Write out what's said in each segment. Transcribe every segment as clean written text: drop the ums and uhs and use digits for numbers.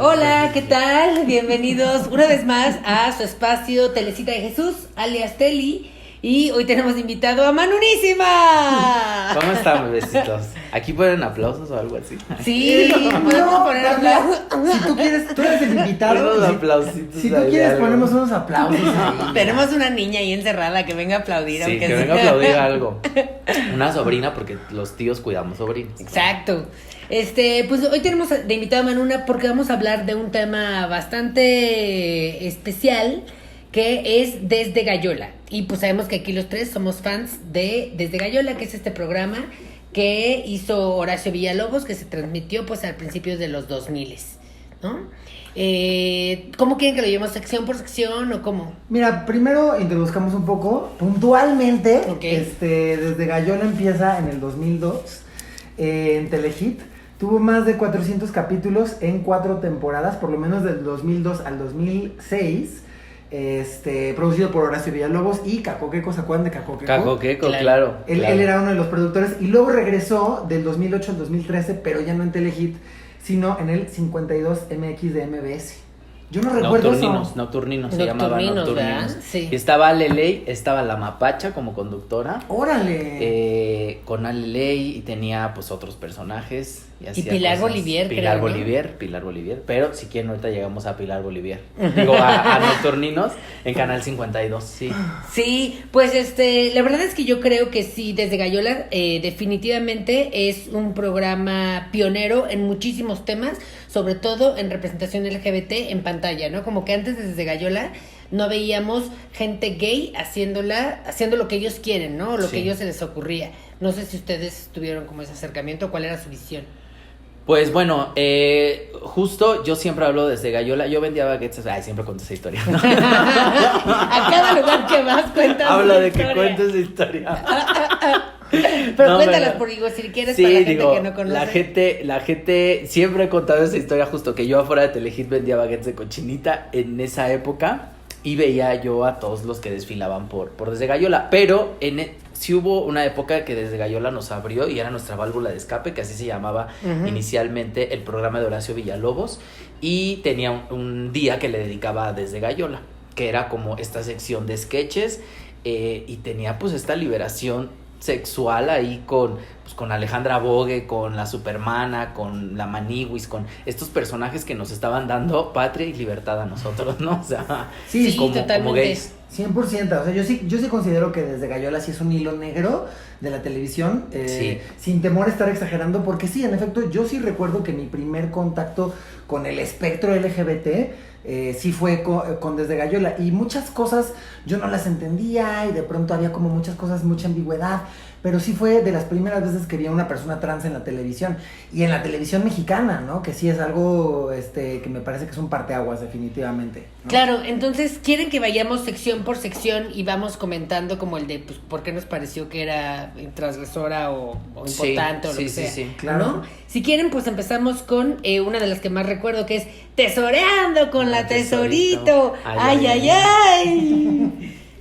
Hola, ¿qué tal? Bienvenidos una vez más a su espacio Telecita de Jesús, alias Teli. Y hoy tenemos invitado a Manunísima. ¿Cómo están, bebecitos? ¿Aquí ponen aplausos o algo así? Sí, podemos poner aplausos. Si tú quieres, tú eres el invitado. Unos aplausitos. Si tú quieres, ponemos unos aplausos ahí. Tenemos una niña ahí encerrada que venga a aplaudir. Sí, aunque que sea. venga a aplaudir algo. Una sobrina, porque los tíos cuidamos sobrinos. Exacto. Pues hoy tenemos de invitado a Manuna porque vamos a hablar de un tema bastante especial, que es Desde Gallola. Y pues sabemos que aquí los tres somos fans de Desde Gallola, que es este programa que hizo Horacio Villalobos, que se transmitió pues al principio de los 2000, ¿no? ¿Cómo quieren que lo llevemos? ¿Sección por sección o cómo? Mira, primero introduzcamos un poco, puntualmente, Okay. Desde Gallola empieza en el 2002, en Telehit. Tuvo más de 400 capítulos en 4 temporadas, por lo menos del 2002 al 2006. Producido por Horacio Villalobos y Caco Queco. ¿Se acuerdan de Caco Queco? Caco Queco, claro. Él era uno de los productores y luego regresó del 2008 al 2013, pero ya no en Telehit, sino en el 52 MX de MBS. Yo no recuerdo Nocturninos se llamaba Nocturninos. ¿verdad? Sí. Y estaba Aleley, estaba la Mapacha como conductora. ¡Órale! Con Aleley y tenía pues otros personajes. Y Pilar Bolivier, Pilar creo, ¿no? Pilar Bolivier. Pero si quieren ahorita llegamos a Pilar Bolivier. Digo, a Nocturninos en Canal 52, sí. Sí, pues la verdad es que yo creo que sí, Desde Gallola definitivamente es un programa pionero en muchísimos temas, sobre todo en representación LGBT en pantalla, ¿no? Como que antes de Desde Gallola no veíamos gente gay haciendo lo que ellos quieren, ¿no? O lo que a ellos se les ocurría. No sé si ustedes tuvieron como ese acercamiento, ¿cuál era su visión? Pues bueno, justo yo siempre hablo Desde Gallola. Yo vendía baguettes, siempre cuento esa historia, ¿no? A cada lugar que vas cuentas hablo de historia. que cuentes esa historia. Pero No, cuéntalas por igual, si quieres, sí, para la gente digo, que no conoce. la gente siempre he contado esa historia, justo que yo afuera de Telehit vendía baguettes de cochinita en esa época y veía yo a todos los que desfilaban por Desde Gallola, pero sí hubo una época que Desde Gallola nos abrió y era nuestra válvula de escape, que así se llamaba inicialmente el programa de Horacio Villalobos, y tenía un día que le dedicaba a Desde Gallola, que era como esta sección de sketches, y tenía pues esta liberación sexual ahí con Alejandra Bogue, con la Supermana, con la Maniwis, con estos personajes que nos estaban dando patria y libertad a nosotros, ¿no? O sea, sí, como totalmente. gays. 100%, o sea, yo sí considero que Desde Gallola sí es un hilo negro de la televisión, Sí. sin temor a estar exagerando, porque sí, en efecto, yo sí recuerdo que mi primer contacto con el espectro LGBT sí fue con Desde Gallola, y muchas cosas yo no las entendía, y de pronto había como muchas cosas, mucha ambigüedad, pero sí fue de las primeras veces que vi a una persona trans en la televisión, y en la televisión mexicana, ¿no? Que sí es algo que me parece que es un parteaguas definitivamente, ¿no? Claro, entonces, ¿quieren que vayamos sección por sección y vamos comentando como el de, pues, por qué nos pareció que era transgresora o importante o lo que sea? Sí, claro. ¿No? Si quieren, pues empezamos con una de las que más recuerdo, que es Tesoreando con la Tesorito. ¡Ay!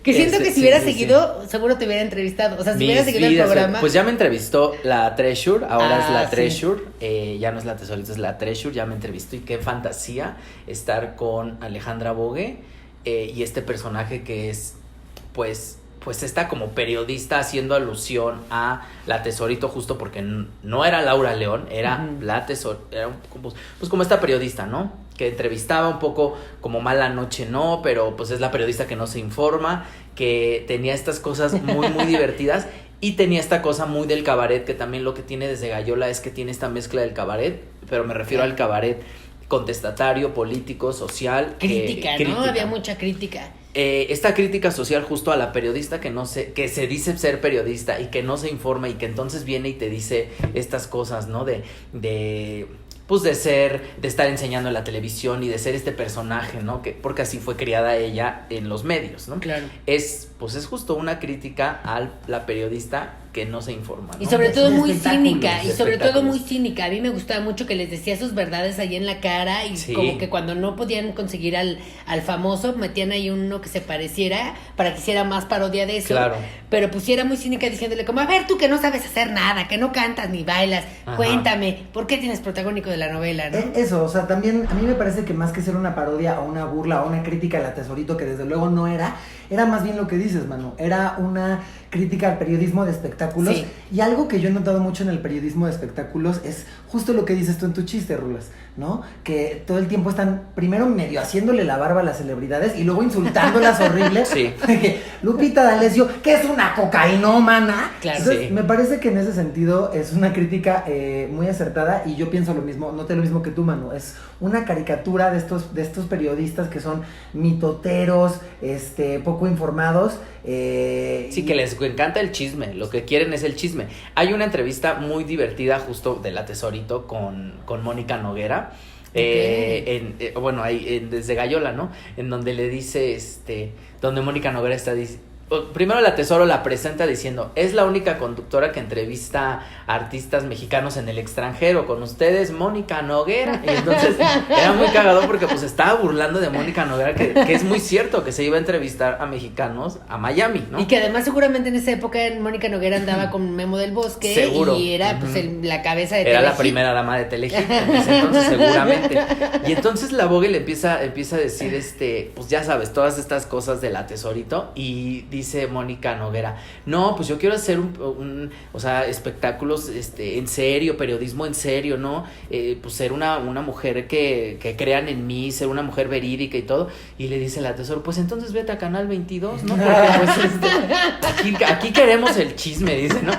Que siento que si hubiera seguido, seguro te hubiera entrevistado. O sea, si hubiera seguido el programa. Pues ya me entrevistó la Treasure, ahora es la sí. Treasure, ya no es la Tesorito, es la Treasure, ya me entrevistó, y qué fantasía estar con Alejandra Bogue, y este personaje que es, pues esta como periodista haciendo alusión a la Tesorito, justo porque no era Laura León, era la Tesorito, era pues como esta periodista, ¿no? Que entrevistaba un poco como Mala Noche, ¿no? Pero pues es la periodista que no se informa, que tenía estas cosas muy, muy divertidas, y tenía esta cosa muy del cabaret, que también lo que tiene Desde Gallola es que tiene esta mezcla del cabaret, pero me refiero al cabaret contestatario, político, social. Crítica, ¿no? Había mucha crítica. Esta crítica social justo a la periodista que se dice ser periodista y que no se informa, y que entonces viene y te dice estas cosas, ¿no? De estar enseñando en la televisión y de ser este personaje, ¿no? Porque así fue criada ella en los medios, ¿no? Claro. Es justo una crítica a la periodista que no se informa, ¿no? Y sobre todo muy Espectáculos, cínica, y sobre todo espectáculos. muy cínica. A mí me gustaba mucho que les decía sus verdades ahí en la cara y Sí. como que cuando no podían conseguir al famoso, metían ahí uno que se pareciera para que hiciera más parodia de eso. Claro. Pero pues sí era muy cínica diciéndole como, a ver, tú que no sabes hacer nada, que no cantas ni bailas, Ajá. cuéntame, ¿por qué tienes protagónico de la novela, no? Eso, o sea, también a mí me parece que más que ser una parodia o una burla o una crítica al Tesorito, que desde luego no era más bien lo que dices, Manu, era una crítica al periodismo de espectáculos. Sí. Y algo que yo he notado mucho en el periodismo de espectáculos es justo lo que dices tú en tu chiste, Rulas, ¿no? Que todo el tiempo están primero medio haciéndole la barba a las celebridades y luego insultándolas horrible. Sí. Lupita D'Alessio, que es una cocainómana. Claro. Entonces, Sí. me parece que en ese sentido es una crítica muy acertada y yo pienso lo mismo, noté lo mismo que tú, Manu. Es una caricatura de estos periodistas que son mitoteros, poco informados. Sí, que les encanta el chisme, lo que quieren es el chisme. Hay una entrevista muy divertida justo de La Tesorito con Mónica Noguera. Bueno, ahí desde Gallola, ¿no? En donde le dice, donde Mónica Noguera está primero La Tesoro la presenta diciendo, es la única conductora que entrevista a artistas mexicanos en el extranjero, con ustedes Mónica Noguera. Y entonces era muy cagado porque pues estaba burlando de Mónica Noguera, que es muy cierto que se iba a entrevistar a mexicanos a Miami, ¿no? Y que además seguramente en esa época Mónica Noguera andaba con Memo del Bosque. Seguro. Y era pues la cabeza de Era la Telehit. primera dama de Telehit en ese entonces, seguramente. Y entonces la Vogue le empieza a decir, pues ya sabes, todas estas cosas de La Tesorito. Y dice Mónica Noguera, no, pues yo quiero hacer o sea, espectáculos en serio, periodismo en serio, ¿no? Pues ser una mujer que crean en mí, ser una mujer verídica y todo. Y le dice La Tesoro, pues entonces vete a Canal 22, ¿no? Porque pues aquí queremos el chisme, dice, ¿no?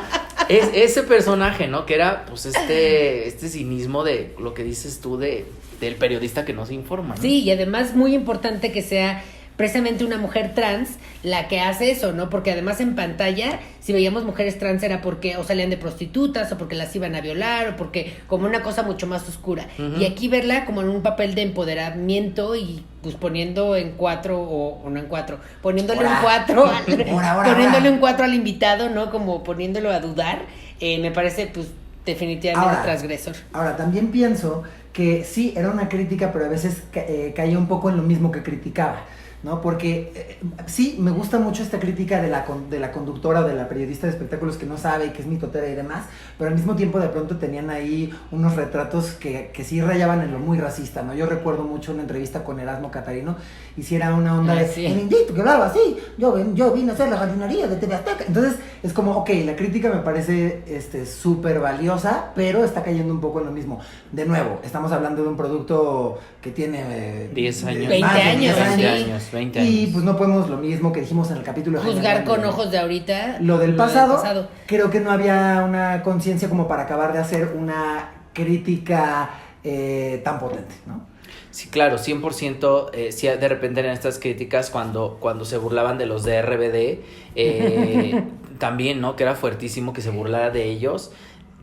Es ese personaje, ¿no? Que era pues este cinismo de lo que dices tú del periodista que no se informa, ¿no? Sí, y además muy importante que sea precisamente una mujer trans la que hace eso, ¿no? Porque además en pantalla, si veíamos mujeres trans era porque o salían de prostitutas o porque las iban a violar o porque como una cosa mucho más oscura. Uh-huh. Y aquí verla como en un papel de empoderamiento y pues poniendo en cuatro o no en cuatro, poniéndole un cuatro poniéndole un cuatro al invitado, ¿no? Como poniéndolo a dudar, me parece pues definitivamente transgresor. Ahora, también pienso que sí, era una crítica, pero a veces caía un poco en lo mismo que criticaba, ¿no? Porque sí, me gusta mucho esta crítica de la conductora, de la periodista de espectáculos que no sabe y que es mitotera y demás, pero al mismo tiempo de pronto tenían ahí unos retratos que sí rayaban en lo muy racista, ¿no? Yo recuerdo mucho una entrevista con Erasmo Catarino, y si era una onda de, sí. el indito que hablaba así, yo vine a hacer la jardinería de TV Azteca. Entonces, es como, ok, la crítica me parece súper valiosa, pero está cayendo un poco en lo mismo. De nuevo, estamos hablando de un producto que tiene 10 años. 20 más de años, 10 sí. 20 años. Y pues no podemos lo mismo que dijimos en el capítulo de Juzgar Jaime con Grande. ojos de ahorita Lo del pasado, creo que no había una conciencia como para acabar de hacer una crítica tan potente, ¿no? Sí, claro, 100%, sí, de repente en estas críticas cuando se burlaban de los de RBD, también, ¿no? Que era fuertísimo que se burlara de ellos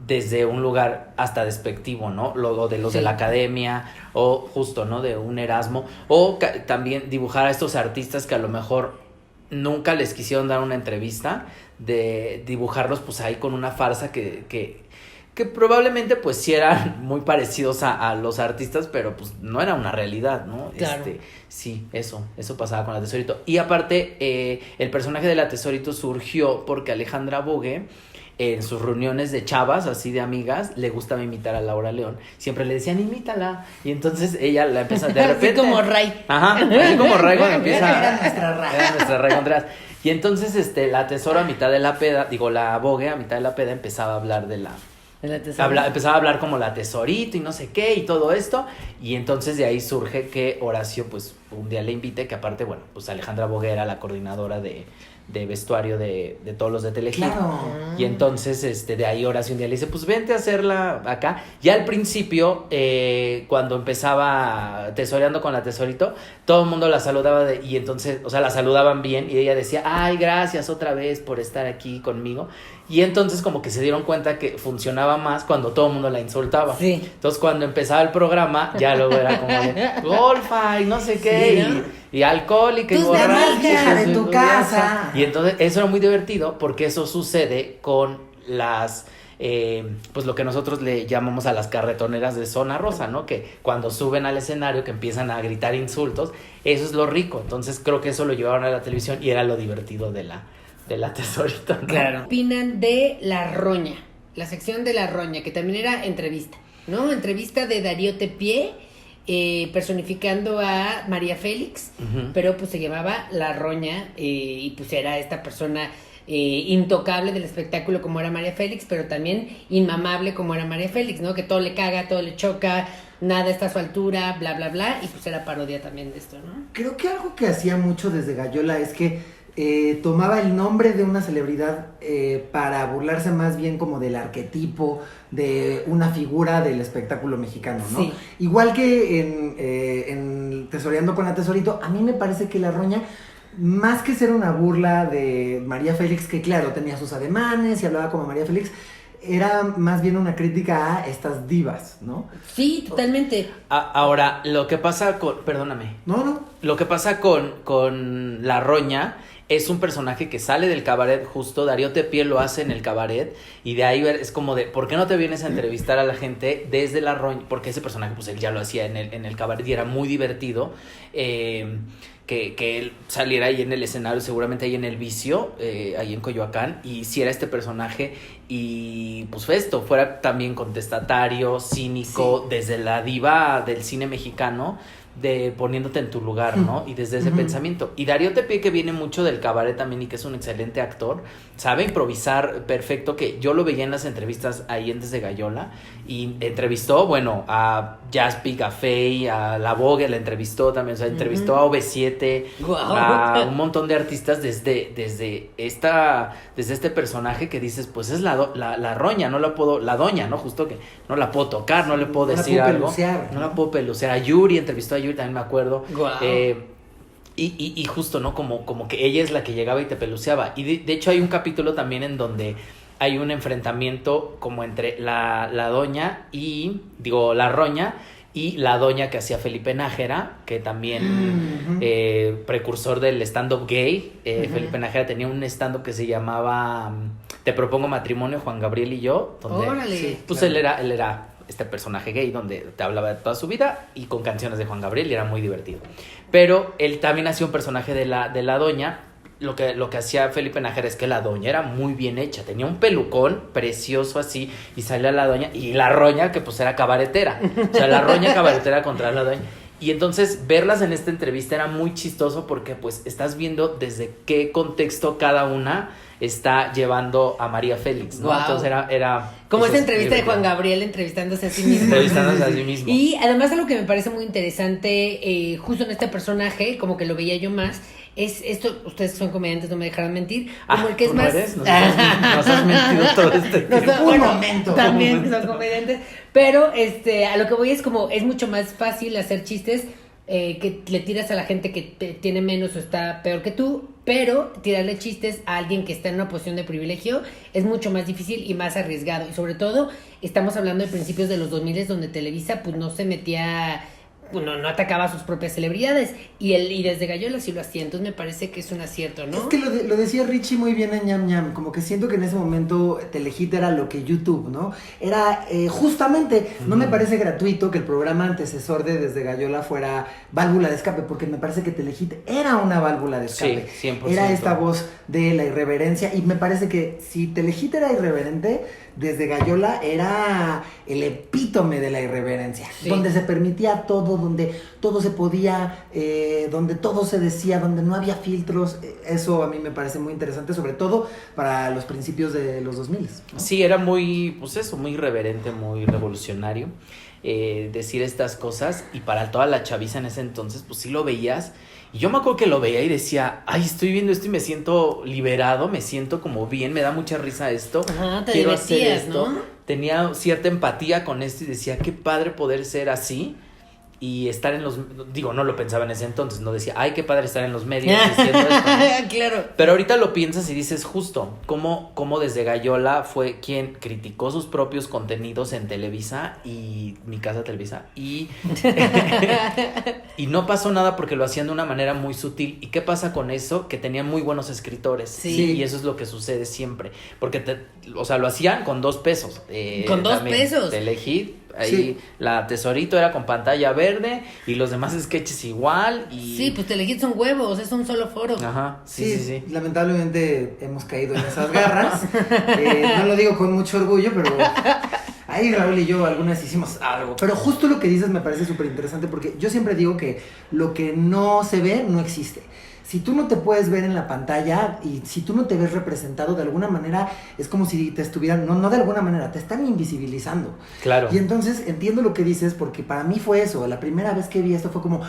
desde un lugar hasta despectivo, ¿no? Lo de los de la academia, o justo, ¿no? De un Erasmo, o también dibujar a estos artistas que a lo mejor nunca les quisieron dar una entrevista, de dibujarlos pues ahí con una farsa que probablemente pues sí eran muy parecidos a los artistas, pero pues no era una realidad, ¿no? Claro. Sí, eso pasaba con La Tesorito. Y aparte, el personaje de La Tesorito surgió porque Alejandra Vogue, en sus reuniones de chavas, así de amigas, le gustaba imitar a Laura León. Siempre le decían, imítala. Y entonces ella la empezó de repente. Así como Ray. Ajá, así como Ray cuando empieza. Era nuestra Ray. Era nuestra Ray Contreras. Y entonces, La Tesoro a mitad de la peda, la Vogue a mitad de la peda empezaba a hablar de la... empezaba a hablar como La Tesorito y no sé qué y todo esto, y entonces de ahí surge que Horacio pues un día le invite, que aparte, bueno, pues Alejandra Vogue era la coordinadora de vestuario de todos los de Telehit. Claro. Y entonces de ahí Horacio un día le dice, pues vente a hacerla acá. Ya al principio, cuando empezaba tesoreando con La Tesorito, todo el mundo la saludaba y entonces, o sea, la saludaban bien y ella decía, ay, gracias otra vez por estar aquí conmigo. Y entonces como que se dieron cuenta que funcionaba más cuando todo el mundo la insultaba. Sí. Entonces cuando empezaba el programa, ya luego era como de golfa y no sé qué. Sí, ¿no? y alcohólica y Tus borracha. amigas de tu casa. Y entonces eso era muy divertido porque eso sucede con las... pues lo que nosotros le llamamos a las carretoneras de Zona Rosa, ¿no? Que cuando suben al escenario que empiezan a gritar insultos, eso es lo rico. Entonces creo que eso lo llevaron a la televisión y era lo divertido de la Tesorito, ¿no? Claro. ¿Qué opinan de La Roña? La sección de La Roña, que también era entrevista, ¿no? Entrevista de Darío Tepié, personificando a María Félix, pero pues se llamaba La Roña, y pues era esta persona intocable del espectáculo como era María Félix, pero también inmamable como era María Félix, ¿no? Que todo le caga, todo le choca, nada está a su altura, bla, bla, bla, y pues era parodia también de esto, ¿no? Creo que algo que hacía mucho desde Gallola es que tomaba el nombre de una celebridad para burlarse más bien como del arquetipo de una figura del espectáculo mexicano, ¿no? Sí. Igual que en Tesoreando con la Tesorito, a mí me parece que La Roña, más que ser una burla de María Félix, que claro, tenía sus ademanes y hablaba como María Félix, era más bien una crítica a estas divas, ¿no? Sí, totalmente. Ahora, lo que pasa con... Perdóname. No. Lo que pasa con La Roña es un personaje que sale del cabaret, justo Darío Tepié lo hace en el cabaret, y de ahí es como de, ¿por qué no te vienes a entrevistar a la gente desde La Roña? Porque ese personaje, pues él ya lo hacía en el cabaret y era muy divertido, que él saliera ahí en el escenario, seguramente ahí en El Vicio, ahí en Coyoacán, y hiciera este personaje, y pues fue esto, fuera también contestatario, cínico, sí, desde la diva del cine mexicano, de poniéndote en tu lugar, ¿no? Y desde ese pensamiento. Y Darío Tepié, que viene mucho del cabaret también y que es un excelente actor, sabe improvisar perfecto, que yo lo veía en las entrevistas ahí en Desde Gallola, y entrevistó, bueno, a Jaspic, a Faye, a La Vogue, la entrevistó también, o sea, entrevistó a OV7, wow, a un montón de artistas desde este personaje que dices, pues es la roña, no la puedo, la doña, ¿no? Justo que no la puedo tocar, no le puedo decir algo. Pelucear. No la puedo pelucear. A Yuri, entrevistó a Yuri, también me acuerdo. Wow. Y justo, ¿no? Como que ella es la que llegaba y te peluceaba. Y de hecho hay un capítulo también en donde hay un enfrentamiento como entre la doña y, la roña y la doña que hacía Felipe Nájera, que también precursor del stand-up gay. Felipe Nájera tenía un stand-up que se llamaba Te propongo matrimonio, Juan Gabriel y yo, donde ¡órale! pues claro. él era este personaje gay donde te hablaba de toda su vida y con canciones de Juan Gabriel, y era muy divertido. Pero él también hacía un personaje de la doña. Lo que hacía Felipe Nájera es que la doña era muy bien hecha, tenía un pelucón precioso así, y salía la doña, y la roña que pues era cabaretera, o sea, la roña cabaretera contra la doña. Y entonces verlas en esta entrevista era muy chistoso porque pues estás viendo desde qué contexto cada una está llevando a María Félix, ¿no? Wow. Entonces era como eso esa es entrevista de divertido. Juan Gabriel entrevistándose a sí mismo. Entrevistándose a sí mismo. Y además algo que me parece muy interesante, justo en este personaje, como que lo veía yo más, es esto, ustedes son comediantes, no me dejarán mentir, como el que es ¿tú no más... eres? Nos has mentido todo este tiempo. Un momento. También son comediantes, pero a lo que voy es como, es mucho más fácil hacer chistes que le tiras a la gente que tiene menos o está peor que tú, pero tirarle chistes a alguien que está en una posición de privilegio es mucho más difícil y más arriesgado. Y sobre todo, estamos hablando de principios de los 2000 donde Televisa pues no se metía, no atacaba a sus propias celebridades, y desde Gallola sí lo hacía. Entonces me parece que es un acierto, ¿no? Es que lo decía Richie muy bien en Ñam Ñam, como que siento que en ese momento Telehit era lo que YouTube, ¿no? Era justamente, no me parece gratuito que el programa antecesor de Desde Gallola fuera válvula de escape, porque me parece que Telehit era una válvula de escape. Sí, 100%. Era esta voz de la irreverencia, y me parece que si Telehit era irreverente, Desde Gallola era el epítome de la irreverencia, sí, donde se permitía todo, donde todo se podía, donde todo se decía, donde no había filtros. Eso a mí me parece muy interesante, sobre todo para los principios de los 2000, ¿no? Sí, era muy, pues eso, muy irreverente, muy revolucionario decir estas cosas, y para toda la chaviza en ese entonces, pues sí lo veías. Y yo me acuerdo que lo veía y decía, ay, estoy viendo esto y me siento liberado, me siento como bien, me da mucha risa esto. Ajá, te quiero hacer divertías, esto. ¿no? Tenía cierta empatía con esto y decía, qué padre poder ser así. y estar en los, digo, no lo pensaba en ese entonces, no decía, ay, qué padre estar en los medios diciendo esto, ¿no? Claro. Pero ahorita lo piensas y dices justo, cómo desde Gallola fue quien criticó sus propios contenidos en Televisa y Mi Casa Televisa y no pasó nada porque lo hacían de una manera muy sutil. ¿Y qué pasa con eso? Que tenían muy buenos escritores. Sí. Y eso es lo que sucede siempre. Porque, o sea, lo hacían con 2 pesos. Con 2 también, pesos. Telehit, ahí Sí. la Tesorito era con pantalla verde y los demás sketches igual. Y... Sí, pues Telehit son huevos, es un solo foro. Ajá, sí. Lamentablemente hemos caído en esas garras. No lo digo con mucho orgullo, pero ahí Raúl y yo algunas hicimos algo. Pero justo lo que dices me parece súper interesante porque yo siempre digo que lo que no se ve no existe. Si tú no te puedes ver en la pantalla y si tú no te ves representado de alguna manera, es como si te estuvieran, no de alguna manera, te están invisibilizando. Claro. Y entonces entiendo lo que dices porque para mí fue eso. La primera vez que vi esto fue como,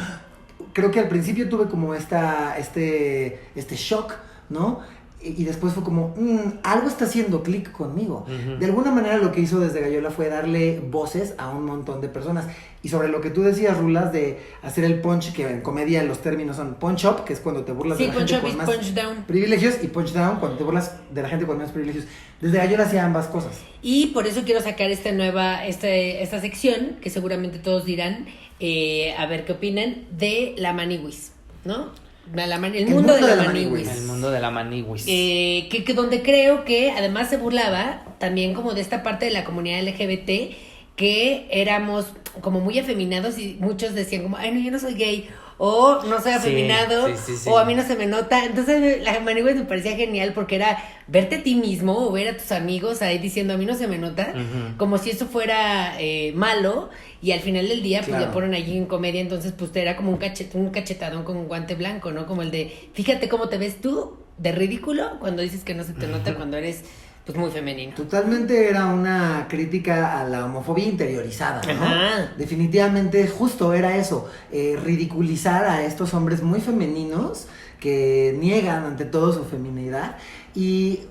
creo que al principio tuve como este shock, ¿no? Y después fue como, algo está haciendo clic conmigo. Uh-huh. De alguna manera lo que hizo desde Gallola fue darle voces a un montón de personas. Y sobre lo que tú decías, Rulas, de hacer el punch, que en comedia los términos son punch up, que es cuando te burlas Sí, de la punch gente up con y más punch down. privilegios, y punch down cuando te burlas de la gente con menos privilegios. Desde Gallola hacía ambas cosas. Y por eso quiero sacar esta sección, que seguramente todos dirán, a ver qué opinan, de la Maniwis, ¿no? El mundo de la Maniwis. El mundo de la Maniwis. Que donde creo que además se burlaba también como de esta parte de la comunidad LGBT, que éramos como muy afeminados y muchos decían como, ay no, yo no soy gay, o no soy afeminado, sí. o a mí no se me nota. Entonces la Maniwis me parecía genial porque era verte a ti mismo o ver a tus amigos ahí diciendo a mí no se me nota, como si eso fuera malo, y al final del día pues Claro. le ponen allí en comedia, entonces pues era como un cachetadón con un guante blanco, ¿no? Como el de, fíjate cómo te ves tú de ridículo cuando dices que no se te nota cuando eres pues muy femenino. Totalmente era una crítica a la homofobia interiorizada, ¿no? Ajá. Definitivamente justo era eso, ridiculizar a estos hombres muy femeninos que niegan ante todo su feminidad y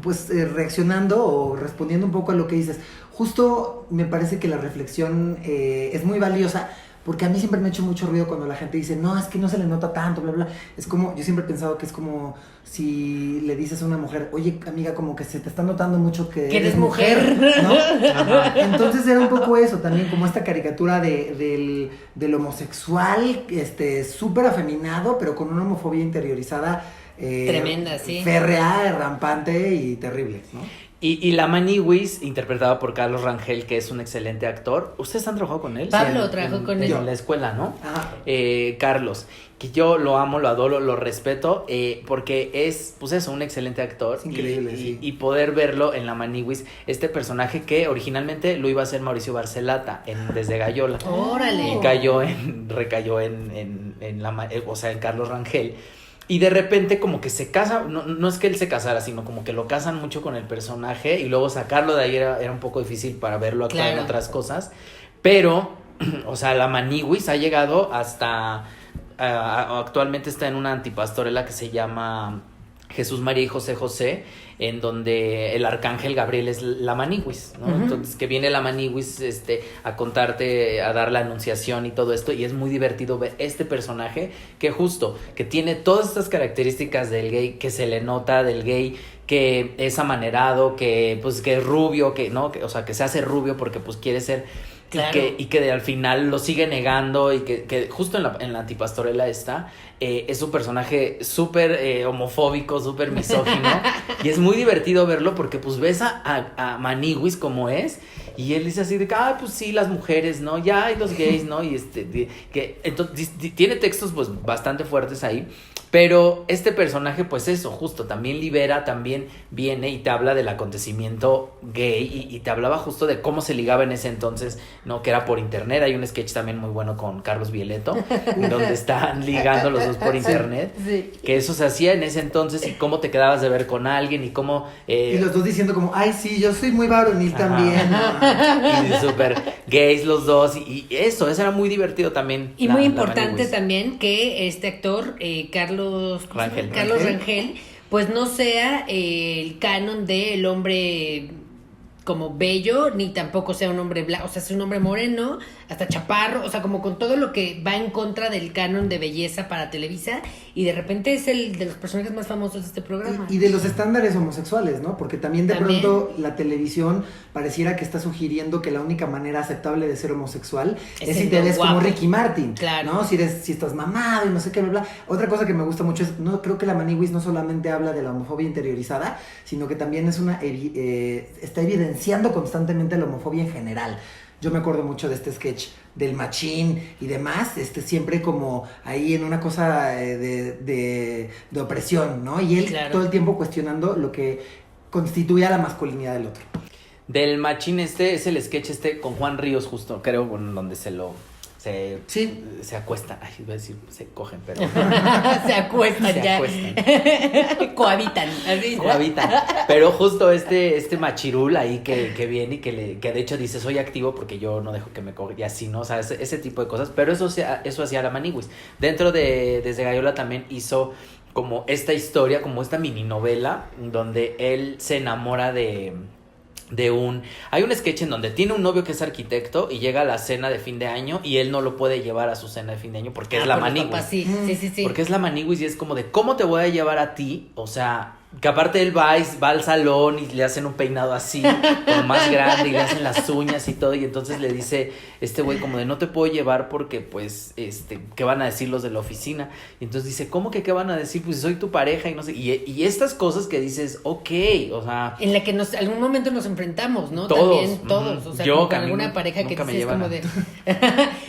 pues reaccionando o respondiendo un poco a lo que dices, justo me parece que la reflexión es muy valiosa. Porque a mí siempre me ha hecho mucho ruido cuando la gente dice, no, es que no se le nota tanto, bla, bla. Es como, yo siempre he pensado que es como si le dices a una mujer, oye, amiga, como que se te está notando mucho que eres mujer, ¿no? Ajá. Entonces era un poco eso también, como esta caricatura del homosexual, súper afeminado, pero con una homofobia interiorizada. Tremenda, sí. Férrea, rampante y terrible, ¿no? Y la Maniwis, interpretada por Carlos Rangel, que es un excelente actor. ¿Ustedes han trabajado con él? Pablo Sí, trabajó con él. En la escuela, ¿no? Ajá. Carlos, que yo lo amo, lo adoro, lo respeto, porque es, pues eso, un excelente actor. Es increíble, sí. Y poder verlo en la Maniwis, este personaje que originalmente lo iba a hacer Mauricio Barcelata Desde Gallola. Órale. Y recayó en Carlos Rangel. Y de repente como que se casa, no es que él se casara, sino como que lo casan mucho con el personaje y luego sacarlo de ahí era un poco difícil para verlo actuar en otras cosas. Pero, o sea, la Maniwis ha llegado hasta, actualmente está en una antipastorela que se llama Jesús, María y José José, en donde el arcángel Gabriel es la Maniwis, ¿no? Uh-huh. Entonces que viene la Maniwis a contarte, a dar la anunciación y todo esto, y es muy divertido ver este personaje que justo, que tiene todas estas características del gay, que se le nota del gay, que es amanerado, que pues que es rubio, que no, que, o sea, que se hace rubio porque pues quiere ser. Claro. Y que al final lo sigue negando y que justo en la antipastorela es un personaje súper homofóbico, súper misógino y es muy divertido verlo porque pues ves a Maniwis como es y él dice así de que, pues sí, las mujeres, ¿no? Ya, y los gays, ¿no? Y que entonces tiene textos pues bastante fuertes ahí. Pero este personaje, pues eso, justo, también libera, también viene y te habla del acontecimiento gay y te hablaba justo de cómo se ligaba en ese entonces, ¿no? Que era por internet. Hay un sketch también muy bueno con Carlos Violeto, donde están ligando los dos por internet. Sí. Que eso se hacía en ese entonces y cómo te quedabas de ver con alguien y cómo... y los dos diciendo como, ay, sí, yo soy muy varonil también. Y súper gays los dos y eso era muy divertido también. Y muy importante también que este actor, Carlos Rangel, pues no sea el canon del hombre como bello, ni tampoco sea un hombre blanco, o sea, es un hombre moreno, hasta chaparro, o sea, como con todo lo que va en contra del canon de belleza para Televisa, y de repente es el de los personajes más famosos de este programa. Y de los estándares homosexuales, ¿no? Porque también de También. pronto la televisión pareciera que está sugiriendo que la única manera aceptable de ser homosexual es si te siendo ves como guapo. Ricky Martin, Claro. ¿no? Si estás mamado y no sé qué, bla, bla. Otra cosa que me gusta mucho es, no creo que la Maniwis no solamente habla de la homofobia interiorizada, sino que también es está evidenciando constantemente la homofobia en general. Yo me acuerdo mucho de este sketch del machín y demás, siempre como ahí en una cosa de opresión, ¿no? Y él Claro. todo el tiempo cuestionando lo que constituía la masculinidad del otro. Del machín es el sketch con Juan Ríos justo, creo, donde Sí. se acuestan, ay, iba a decir, se cogen, pero Se acuestan se ya. acuestan. Cohabitan. Así. Cohabitan. Pero justo este machirul ahí que viene y que de hecho dice soy activo porque yo no dejo que me coge y así, ¿no? O sea, ese tipo de cosas. Pero eso hacía la Maniwis. Dentro de Desde Gallola también hizo como esta historia, como esta mini novela donde él se enamora hay un sketch en donde tiene un novio que es arquitecto y llega a la cena de fin de año y él no lo puede llevar a su cena de fin de año porque es la por los Maniwis. papás, sí. Porque es la Maniwis y es como de ¿cómo te voy a llevar a ti? O sea, que aparte él va al salón y le hacen un peinado así, como más grande y le hacen las uñas y todo y entonces le dice este güey como de no te puedo llevar porque pues ¿qué van a decir los de la oficina? Y entonces dice, ¿cómo que qué van a decir? Pues soy tu pareja y no sé, y estas cosas que dices, ok, o sea, En la que algún momento nos enfrentamos, ¿no? Todos, También todos, o sea, yo, como que con a mí alguna pareja que nunca me dices llevan como a- de...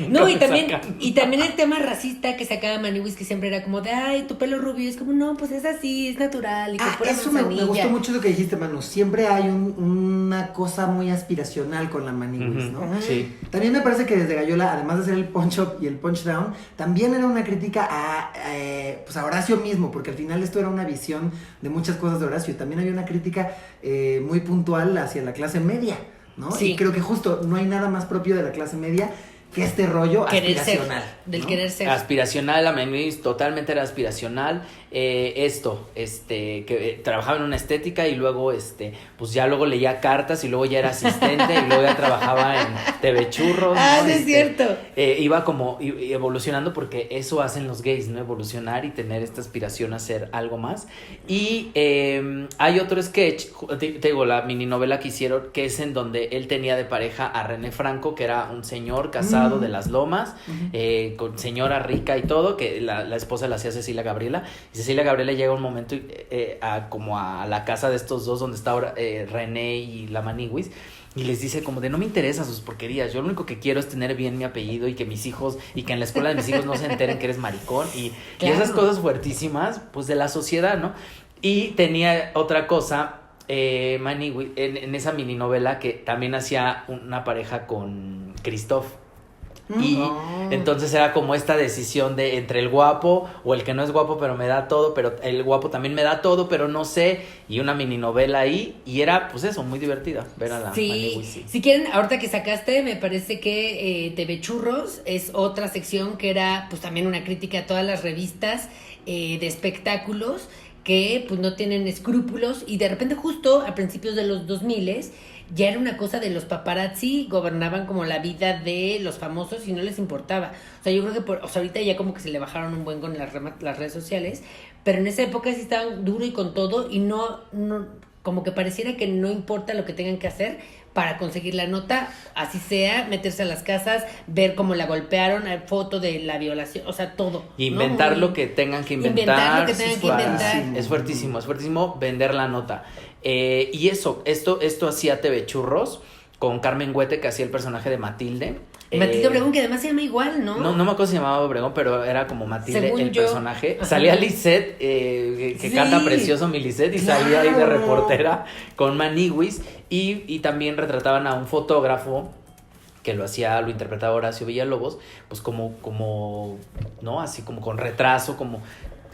Nunca No, me y sacan. también el tema racista que sacaba Maniwis, que siempre era como de, ay, tu pelo rubio, es como, no, pues es así, es natural, y pues pura Eso me manzanilla. gustó mucho lo que dijiste, Manu. Siempre hay una cosa muy aspiracional con la Maniwis, ¿no? Ujú. sí. También me parece que desde Gallola, además de ser el punch-up y el punch-down, también era una crítica pues a Horacio mismo, porque al final esto era una visión de muchas cosas de Horacio. También había una crítica muy puntual hacia la clase media, ¿no? Sí. Y creo que justo no hay nada más propio de la clase media que este rollo Querer ser, aspiracional. del ¿no? querer ser. Aspiracional, la Maniwis totalmente era aspiracional. Que trabajaba en una estética y luego, pues ya luego leía cartas y luego ya era asistente y luego ya trabajaba en TV Churros. Ah, ¿no? sí, es cierto. Iba como evolucionando porque eso hacen los gays, ¿no? Evolucionar y tener esta aspiración a ser algo más. Y hay otro sketch, te digo, la mini novela que hicieron, que es en donde él tenía de pareja a René Franco, que era un señor casado de Las Lomas, con señora rica y todo, que la esposa la hacía Cecilia Gabriela. Y Cecilia Gabriela llega un momento como a la casa de estos dos donde está ahora René y la Maniwis. Y les dice como de no me interesan sus porquerías, yo lo único que quiero es tener bien mi apellido y que mis hijos, y que en la escuela de mis hijos no se enteren que eres maricón y Claro. esas cosas fuertísimas, pues de la sociedad, ¿no? Y tenía otra cosa, Maniwis, en esa mini novela que también hacía una pareja con Christoph. Y entonces era como esta decisión de entre el guapo o el que no es guapo pero me da todo, pero el guapo también me da todo, pero no sé, y una mini novela ahí, y era pues eso, muy divertida ver a la Maniwis, sí. Si quieren, ahorita que sacaste, me parece que TV Churros es otra sección que era pues también una crítica a todas las revistas de espectáculos que pues no tienen escrúpulos y de repente justo a principios de los 2000 ya era una cosa de los paparazzi, gobernaban como la vida de los famosos y no les importaba. O sea, yo creo que ahorita ya como que se le bajaron un buen con las redes sociales, pero en esa época sí estaban duro y con todo y no como que pareciera que no importa lo que tengan que hacer para conseguir la nota, así sea, meterse a las casas, ver cómo la golpearon, foto de la violación, o sea, todo. Inventar ¿no? lo que tengan que inventar. Inventar lo que tengan que inventar. Es fuertísimo vender la nota. Y esto hacía TV Churros con Carmen Huete, que hacía el personaje de Matilde. Matilde Obregón, que además se llama igual, ¿no? No me acuerdo si se llamaba Obregón, pero era como Matilde Según el yo. personaje. Ajá. Salía Lisette, que Sí. canta precioso mi Lisette, y salía ahí de reportera con Maniwis. Y también retrataban a un fotógrafo que lo interpretaba Horacio Villalobos, pues como ¿no? Así como con retraso, como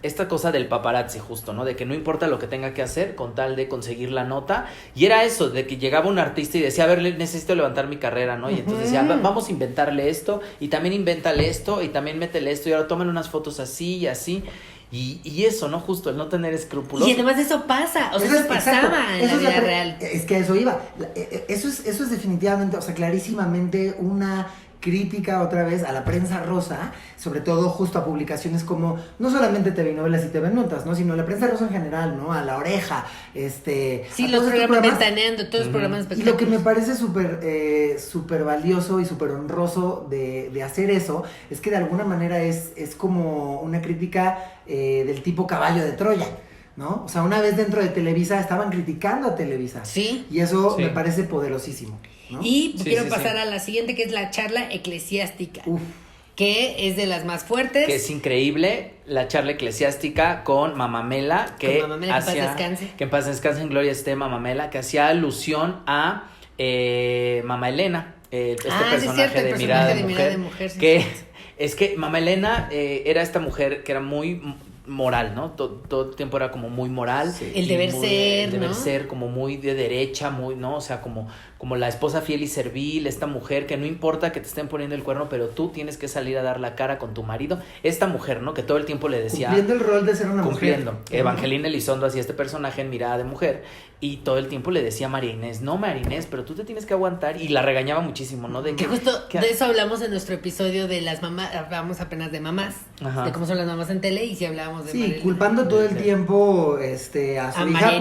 esta cosa del paparazzi justo, ¿no? De que no importa lo que tenga que hacer con tal de conseguir la nota. Y era eso, de que llegaba un artista y decía, a ver, necesito levantar mi carrera, ¿no? Y entonces decía, vamos a inventarle esto, y también invéntale esto, y también métele esto, y ahora toman unas fotos así y así. Y eso, ¿no? Justo el no tener escrúpulos. Y además eso pasa, o sea, eso pasaba en la vida real. Es que a eso iba. Eso es definitivamente, o sea, clarísimamente una crítica otra vez a la prensa rosa, sobre todo justo a publicaciones como, no solamente TV Novelas y TV Notas, ¿no? Sino a la prensa rosa en general, ¿no? A La Oreja, Sí, los programas Ventaneando, todos los programas espectáculos. Y lo que me parece súper valioso y súper honroso de hacer eso, es que de alguna manera es como una crítica del tipo caballo de Troya, ¿no? O sea, una vez dentro de Televisa estaban criticando a Televisa. Sí. Y eso me parece poderosísimo, ¿no? Y quiero pasar a la siguiente, que es la charla eclesiástica. Uf. Que es de las más fuertes. Que es increíble, la charla eclesiástica con Mamamela, que hacía, que en paz descanse, en gloria esté Mamamela, que hacía alusión a Mama Elena, personaje de Mirada de Mujer, sí, que es que Mama Elena era esta mujer que era muy moral, ¿no? Todo el tiempo era como muy moral. Sí. El deber ser, el deber ¿no? ser, como muy de derecha, muy, ¿no? O sea, como la esposa fiel y servil, esta mujer que no importa que te estén poniendo el cuerno, pero tú tienes que salir a dar la cara con tu marido. Esta mujer, ¿no? Que todo el tiempo le decía... Cumpliendo el rol de ser una cumpliendo. mujer. Evangelina Elizondo hacía este personaje en Mirada de Mujer y todo el tiempo le decía a María Inés, no, María Inés, pero tú te tienes que aguantar, y la regañaba muchísimo, ¿no? Que justo de eso hablamos en nuestro episodio de las mamás, hablamos apenas de mamás, Ajá. de cómo son las mamás en tele, y si hablábamos de Sí, culpando todo el tiempo a su hija,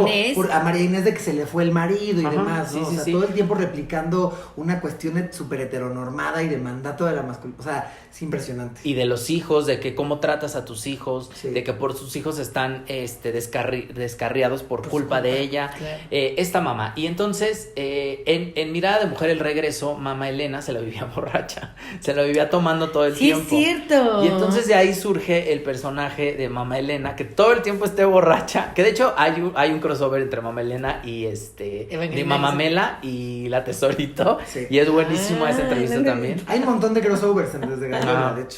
a María Inés de que se le fue el marido y Ajá, demás, ¿no? sí, O sea, todo el tiempo replicando una cuestión súper heteronormada y de mandato de la masculinidad. O sea, es impresionante. Y de los hijos, de que cómo tratas a tus hijos, Sí. de que por sus hijos están descarriados por culpa de ella, claro. Esta mamá. Y entonces, en Mirada de Mujer, el regreso, Mama Elena se la vivía borracha, se la vivía tomando todo el tiempo. Sí, es cierto. Y entonces de ahí surge el personaje de Mama Elena, que todo el tiempo esté borracha, que de hecho hay un crossover entre Mama Elena y de Mamamela y la Tesorito, Sí. y es buenísimo esa entrevista también. Hay un montón de crossovers en Desde Gallola, de hecho.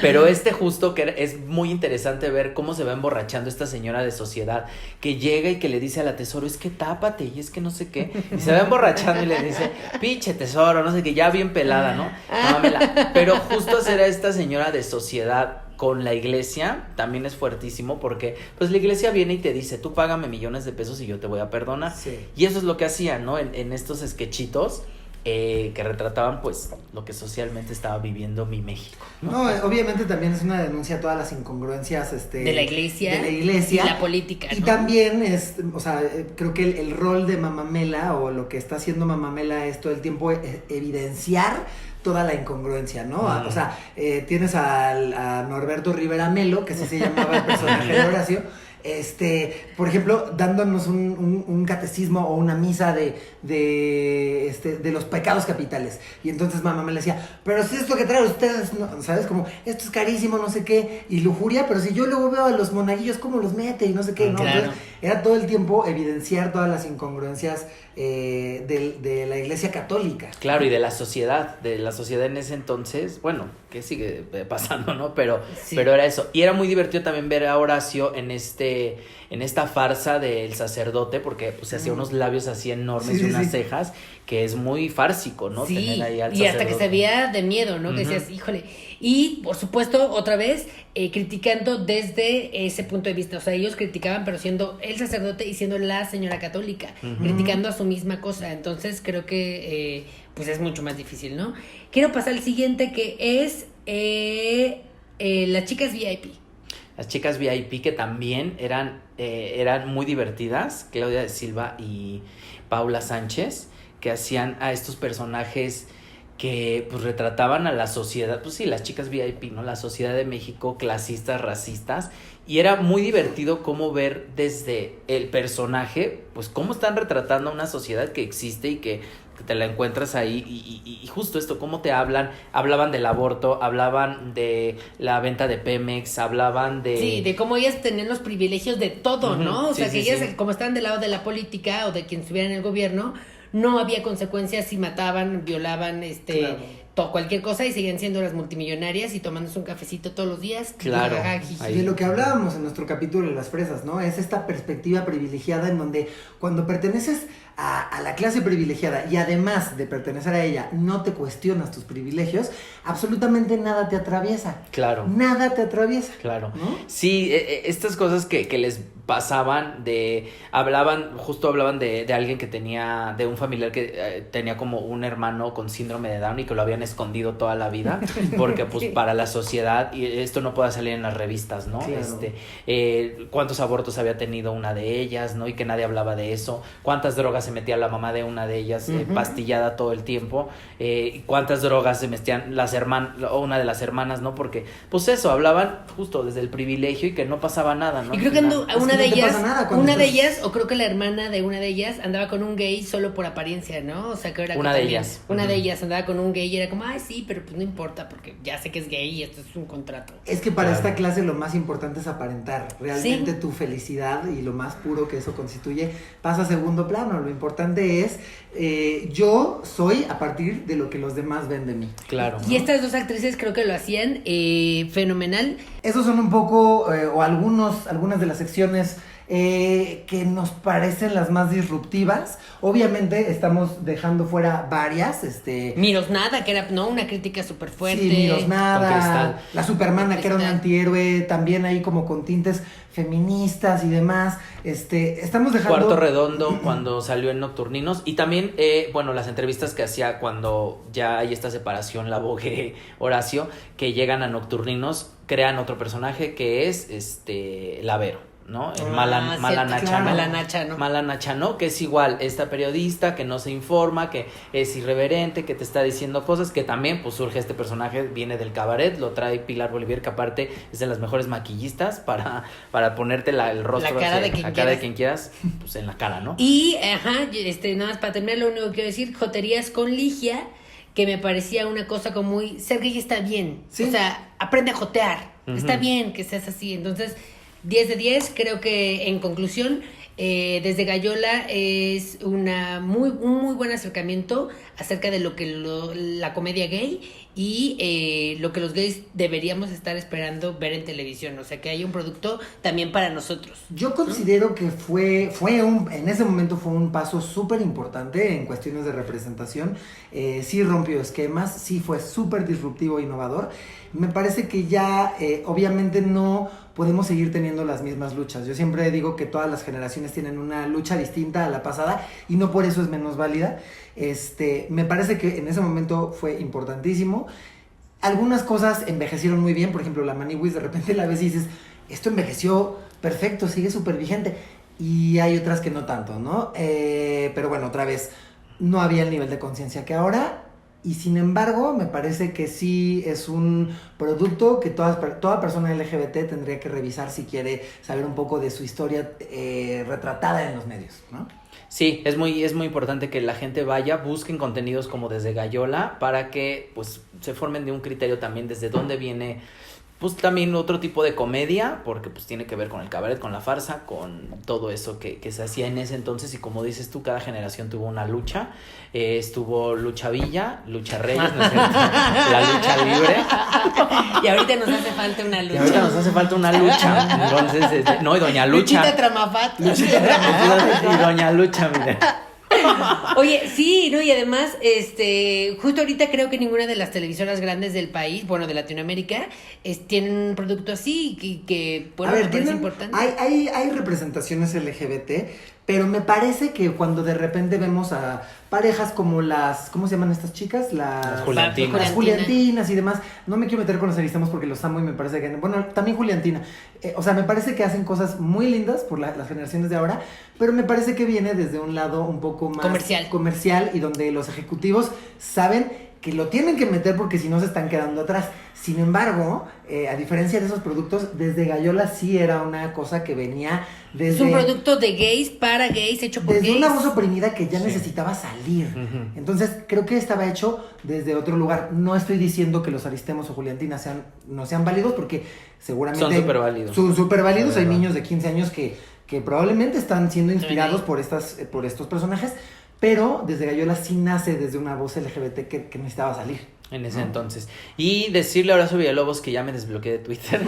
Pero justo que es muy interesante ver cómo se va emborrachando esta señora de sociedad, que llega y que le dice a la Tesoro, es que tápate, y es que no sé qué, y se va emborrachando y le dice, pinche Tesoro, no sé qué, ya bien pelada, ¿no? Mámela. Pero justo hacer a esta señora de sociedad con la iglesia también es fuertísimo, porque pues la iglesia viene y te dice, tú págame millones de pesos y yo te voy a perdonar. Sí. Y eso es lo que hacían, ¿no? En estos sketchitos. Que retrataban pues lo que socialmente estaba viviendo mi México, ¿no? No, obviamente también es una denuncia a todas las incongruencias de la iglesia y la política, ¿no? Y también o sea, creo que el rol de Mamamela, o lo que está haciendo Mamamela, es todo el tiempo evidenciar toda la incongruencia, ¿no? O sea, tienes a Norberto Rivera Melo, que así se llamaba el personaje de Horacio, por ejemplo, dándonos un catecismo o una misa de los pecados capitales. Y entonces mamá me le decía, pero si esto que traen ustedes, ¿no? ¿Sabes? Como, esto es carísimo, no sé qué, y lujuria, pero si yo luego veo a los monaguillos cómo los mete y no sé qué, ¿no? Claro. Entonces, era todo el tiempo evidenciar todas las incongruencias de la iglesia católica. Claro, y de la sociedad en ese entonces, bueno, que sigue pasando, ¿no? Pero era eso. Y era muy divertido también ver a Horacio en esta farsa del sacerdote, porque pues se hacía unos labios así enormes y unas cejas, que es muy fársico, ¿no? Sí, tener ahí al y hasta que sacerdote. se veía de miedo, ¿no? Que decías, híjole. Y, por supuesto, otra vez, criticando desde ese punto de vista. O sea, ellos criticaban, pero siendo el sacerdote y siendo la señora católica, criticando a su misma cosa. Entonces, creo que, pues, es mucho más difícil, ¿no? Quiero pasar al siguiente, que es las chicas VIP. Las chicas VIP, que también eran muy divertidas, Claudia de Silva y Paula Sánchez, que hacían a estos personajes que pues retrataban a la sociedad, pues sí, las chicas VIP, ¿no? La sociedad de México, clasistas, racistas, y era muy divertido cómo ver desde el personaje, pues cómo están retratando a una sociedad que existe y que te la encuentras ahí, y justo esto, cómo te hablaban del aborto, hablaban de la venta de Pemex, hablaban de... Sí, de cómo ellas tenían los privilegios de todo, ¿no? O sea, que ellas, como estaban del lado de la política o de quien estuviera en el gobierno, no había consecuencias si mataban, violaban, cualquier cosa, y seguían siendo las multimillonarias y tomándose un cafecito todos los días. Claro. Y de lo que hablábamos en nuestro capítulo de las fresas, ¿no? Es esta perspectiva privilegiada en donde cuando perteneces a la clase privilegiada y además de pertenecer a ella, no te cuestionas tus privilegios, absolutamente nada te atraviesa. Claro. Nada te atraviesa. Claro. ¿No? Sí, estas cosas que les pasaban hablaban de alguien que tenía, de un familiar que tenía como un hermano con síndrome de Down y que lo habían escondido toda la vida, porque pues para la sociedad, y esto no puede salir en las revistas, ¿no? Claro. Cuántos abortos había tenido una de ellas, ¿no? Y que nadie hablaba de eso, cuántas drogas se metía la mamá de una de ellas, pastillada todo el tiempo, cuántas drogas se metían una de las hermanas, ¿no? Porque pues eso, hablaban justo desde el privilegio y que no pasaba nada, ¿no? Y creo que una de ellas, o creo que la hermana de una de ellas andaba con un gay solo por apariencia, ¿no? O sea, que era una de ellas. Una de ellas andaba con un gay y era como, ay, sí, pero pues no importa porque ya sé que es gay y esto es un contrato. Es que para esta clase lo más importante es aparentar. Realmente tu felicidad y lo más puro que eso constituye pasa a segundo plano. Lo importante es, yo soy a partir de lo que los demás ven de mí. Claro. Y estas dos actrices creo que lo hacían fenomenal. Esos son un poco, o algunas de las secciones que nos parecen las más disruptivas. Obviamente estamos dejando fuera varias. Miros Nada, que era una crítica súper fuerte. Sí, Miros Nada, la Supermana, que era un Cristal. antihéroe, también ahí como con tintes feministas y demás. Estamos dejando... Cuarto Redondo cuando salió en Nocturninos y también, las entrevistas que hacía cuando ya hay esta separación, la Vogue, Horacio, que llegan a Nocturninos, crean otro personaje que es Lavero, ¿no? Malana Chano, que es igual, esta periodista que no se informa, que es irreverente, que te está diciendo cosas, que también pues surge este personaje, viene del cabaret, lo trae Pilar Bolivier, que aparte es de las mejores maquillistas para ponerte el rostro, la cara de quien quieras, pues en la cara, ¿no? Y, nada más para terminar, lo único que quiero decir, Joterías con Ligia, que me parecía una cosa como muy, ser gay está bien, ¿sí? O sea, aprende a jotear, está bien que seas así, entonces 10 de 10, creo que en conclusión, Desde Gallola es un muy buen acercamiento acerca de lo que la comedia gay y lo que los gays deberíamos estar esperando ver en televisión, o sea que hay un producto también para nosotros. Yo considero que en ese momento fue un paso súper importante en cuestiones de representación. Sí rompió esquemas, sí fue súper disruptivo e innovador. Me parece que ya obviamente no podemos seguir teniendo las mismas luchas. Yo siempre digo que todas las generaciones tienen una lucha distinta a la pasada y no por eso es menos válida. Me parece que en ese momento fue importantísimo. Algunas cosas envejecieron muy bien, por ejemplo, la Maniwis, de repente la ves y dices, esto envejeció perfecto, sigue súper vigente. Y hay otras que no tanto, ¿no? Pero bueno, otra vez, no había el nivel de conciencia que ahora. Y sin embargo, me parece que sí es un producto que toda persona LGBT tendría que revisar si quiere saber un poco de su historia retratada en los medios, ¿no? Sí, es muy importante que la gente vaya, busquen contenidos como Desde Gallola para que pues se formen de un criterio también desde dónde viene pues también otro tipo de comedia, porque pues tiene que ver con el cabaret, con la farsa, con todo eso que se hacía en ese entonces, y como dices tú, cada generación tuvo una lucha. Estuvo Lucha Villa, Lucha Reyes, ¿no es cierto? La lucha libre. Y ahorita nos hace falta una lucha. Y ahorita nos hace falta una lucha. Entonces, y Doña Lucha. Luchita Tramafat. Y Doña Lucha, mira. Oye, sí, ¿no? Y además, justo ahorita creo que ninguna de las televisoras grandes del país, bueno, de Latinoamérica, tienen un producto así, que bueno, me parece importante. Hay representaciones LGBT, pero me parece que cuando de repente vemos a parejas como ¿cómo se llaman estas chicas? Las Juliantinas. Las Juliantinas y demás. No me quiero meter con los aristamos porque los amo y me parece que... Bueno, también Juliantina. Me parece que hacen cosas muy lindas por las generaciones de ahora, pero me parece que viene desde un lado un poco más... Comercial y donde los ejecutivos saben que lo tienen que meter porque si no se están quedando atrás. Sin embargo, a diferencia de esos productos, Desde Gallola sí era una cosa que venía desde... Es un producto de gays para gays, hecho por desde gays. Desde una voz oprimida que ya necesitaba salir. Uh-huh. Entonces, creo que estaba hecho desde otro lugar. No estoy diciendo que los Aristemos o Juliantina no sean válidos, porque seguramente... Son súper válidos. Son súper válidos. Hay niños de 15 años que probablemente están siendo inspirados por estos personajes, pero Desde Gallola sí nace desde una voz LGBT que necesitaba salir. En ese ¿no? entonces. Y decirle a Horacio Villalobos que ya me desbloqueé de Twitter.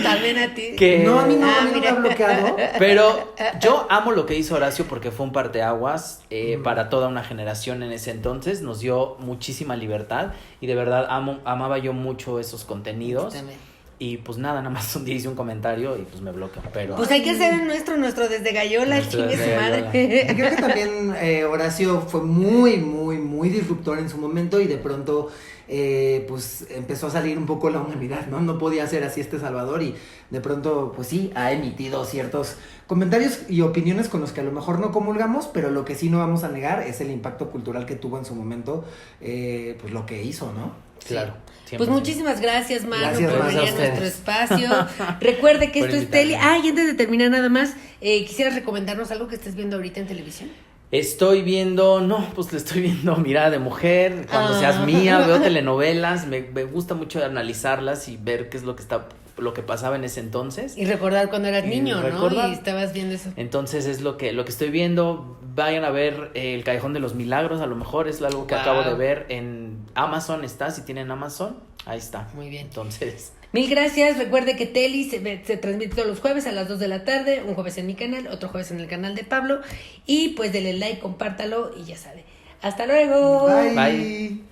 También a ti. Que- No, a mí no, Ah, a mí no me mira. ha bloqueado. Pero yo amo lo que hizo Horacio porque fue un parteaguas Mm. para toda una generación en ese entonces. Nos dio muchísima libertad y de verdad amaba yo mucho esos contenidos. También. Y pues nada más un día hice un comentario y pues me bloqueó. Pero Pues hay que hacer el nuestro desde Gallola, Nuestro chingue desde su Gallola. madre. Y creo que también Horacio fue muy disruptor en su momento y de pronto pues empezó a salir un poco la humanidad, ¿no? No podía ser así Salvador y de pronto pues sí, ha emitido ciertos comentarios y opiniones con los que a lo mejor no comulgamos, pero lo que sí no vamos a negar es el impacto cultural que tuvo en su momento, pues lo que hizo, ¿no? claro. Pues 100%. muchísimas gracias, Manu, Gracias, por Manu, venir a a nuestro ustedes. espacio. Recuerde que Por esto es invitarme. tele. Ah, y antes de terminar nada más, ¿quisieras recomendarnos algo que estés viendo ahorita en televisión? Estoy viendo, le estoy viendo Mirada de Mujer, Cuando seas mía, veo telenovelas, me gusta mucho analizarlas y ver qué es lo que pasaba en ese entonces. Y recordar cuando eras Y niño, recordar. ¿no? Y estabas viendo eso. Entonces es lo que estoy viendo. Vayan a ver El Callejón de los Milagros, a lo mejor es algo que Wow. acabo de ver en Amazon, si tienen Amazon, ahí está. Muy bien. Entonces, Mil gracias. Recuerde que Teli se transmite todos los jueves a las 2 de la tarde. Un jueves en mi canal, otro jueves en el canal de Pablo. Y pues denle like, compártalo y ya sabe. Hasta luego. Bye. Bye.